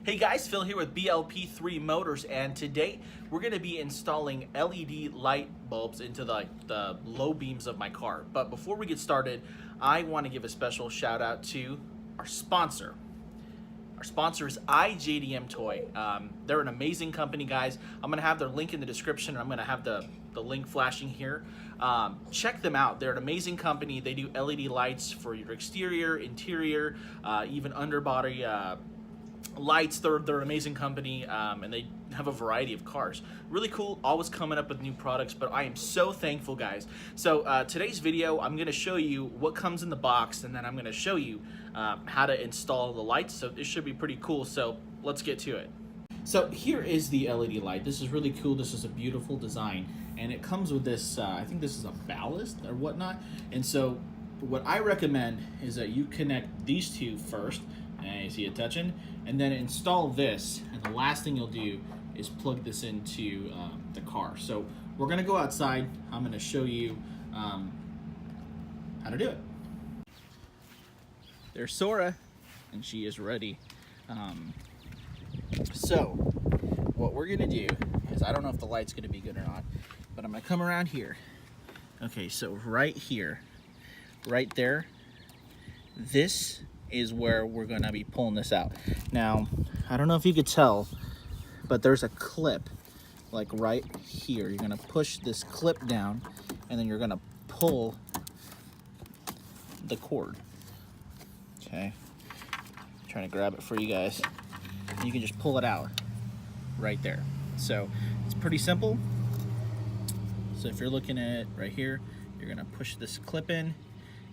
Hey guys, Phil here with BLP3 Motors, and today we're going to be installing LED light bulbs into the low beams of my car. But before we get started, I want to give a special shout out to our sponsor. Our sponsor is IJDMTOY. They're an amazing company, guys. I'm going to have their link in the description, and I'm going to have the link flashing here. Check them out. They're an amazing company. They do LED lights for your exterior, interior, even underbody lights. They're an amazing company, and they have a variety of cars. Really cool, always coming up with new products, but I am so thankful, guys. So today's video, I'm going to show you what comes in the box, and then I'm going to show you how to install the lights. So this should be pretty cool, so let's get to it. So here is the LED light. This is really cool. This is a beautiful design, and it comes with this, I think this is a ballast or whatnot. And so what I recommend is that you connect these two first, and you see it touching, and then install this, and the last thing you'll do is plug this into the car. So we're gonna go outside. I'm gonna show you how to do it. There's Sora, and she is ready. So what we're gonna do is, I don't know if the light's gonna be good or not, but I'm gonna come around here. Okay, so right here, right there, this is where we're gonna be pulling this out. Now, I don't know if you could tell, but there's a clip like right here. You're gonna push this clip down, and then you're gonna pull the cord. Okay, I'm trying to grab it for you guys. And you can just pull it out right there. So it's pretty simple. So if you're looking at right here, you're gonna push this clip in,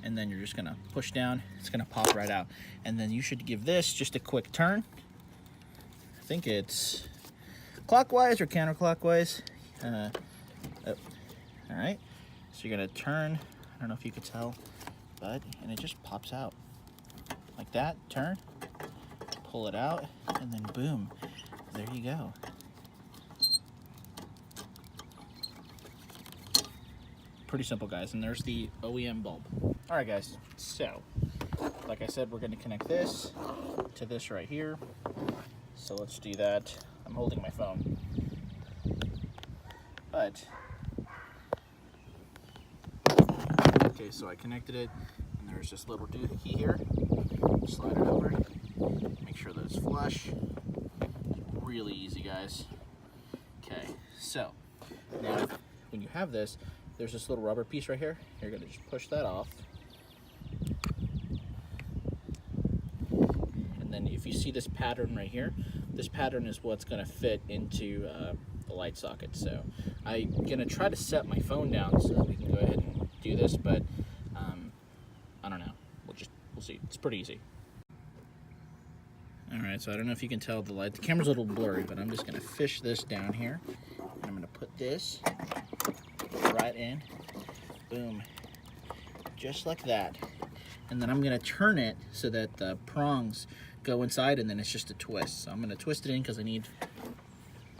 and then you're just gonna push down. It's gonna pop right out, and then you should give this just a quick turn. I think it's clockwise or counterclockwise. All right, so you're gonna turn. I don't know if you could tell, but and it just pops out like that. Turn, pull it out, and then boom, there you go. Pretty simple, guys. And there's the OEM bulb. All right, guys, so like I said, we're going to connect this to this right here. So let's do that. I'm holding my phone, but okay, so I connected it, and there's this little doohickey here. Slide it over, make sure that it's flush. Really easy, guys. Okay, so now when you have this, there's this little rubber piece right here. You're gonna just push that off. And then if you see this pattern right here, this pattern is what's gonna fit into the light socket. So I'm gonna try to set my phone down so that we can go ahead and do this, but I don't know. We'll see. It's pretty easy. All right, so I don't know if you can tell the light. The camera's a little blurry, but I'm just gonna fish this down here. And I'm gonna put this right in, boom, just like that. And then I'm gonna turn it so that the prongs go inside, and then it's just a twist. So I'm gonna twist it in because I'm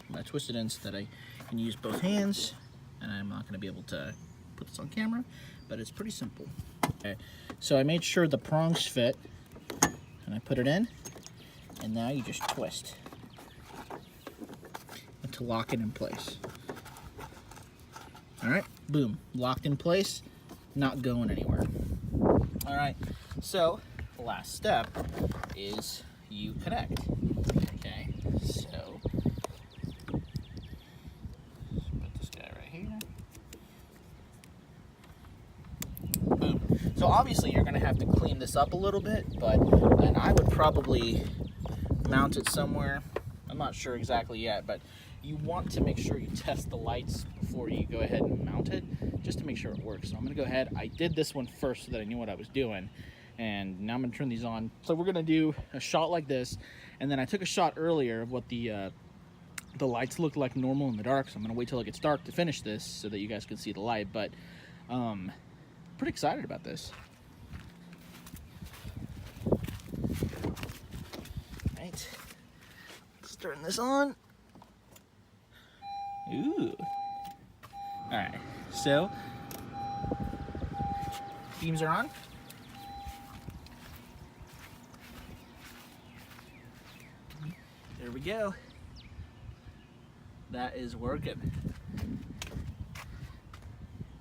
gonna twist it in so that I can use both hands, and I'm not gonna be able to put this on camera, but it's pretty simple. Okay, so I made sure the prongs fit, and I put it in, and now you just twist to lock it in place. All right, boom, locked in place, not going anywhere. All right, so the last step is you connect. Okay, so put this guy right here. Boom. So obviously you're gonna have to clean this up a little bit, and I would probably mount it somewhere. I'm not sure exactly yet, but you want to make sure you test the lights before you go ahead and mount it, just to make sure it works. So I'm gonna go ahead. I did this one first so that I knew what I was doing, and now I'm gonna turn these on. So we're gonna do a shot like this, and then I took a shot earlier of what the lights look like normal in the dark. So I'm gonna wait till it gets dark to finish this so that you guys can see the light. But pretty excited about this. Right, let's turn this on. Ooh. All right, so beams are on. There we go. That is working.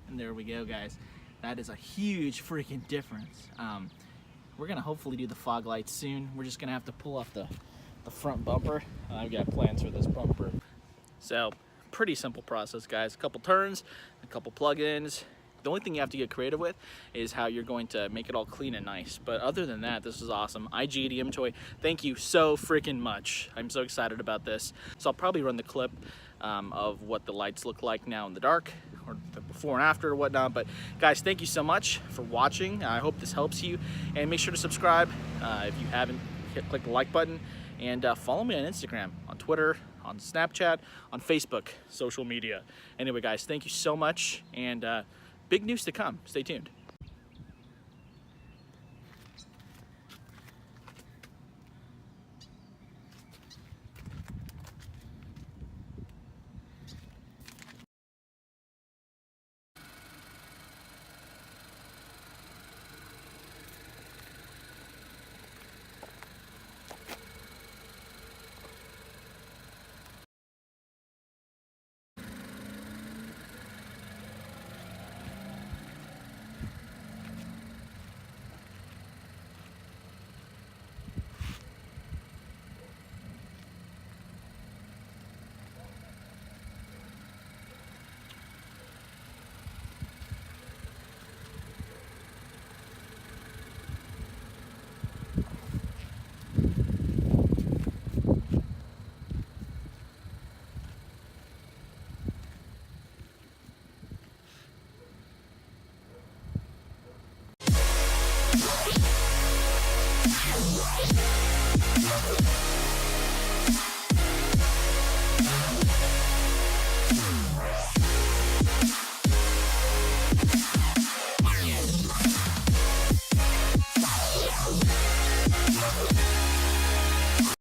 And there we go, guys. That is a huge freaking difference. We're gonna hopefully do the fog lights soon. We're just gonna have to pull off the front bumper. I've got plans for this bumper. So, pretty simple process, guys. A couple turns, a couple plug-ins. The only thing you have to get creative with is how you're going to make it all clean and nice. But other than that, this is awesome. IJDMTOY, thank you so freaking much. I'm so excited about this. So I'll probably run the clip of what the lights look like now in the dark, or the before and after or whatnot. But guys, thank you so much for watching. I hope this helps you. And make sure to subscribe if you haven't. Click the like button. And follow me on Instagram, on Twitter, on Snapchat, on Facebook, social media. Anyway, guys, thank you so much. And big news to come. Stay tuned.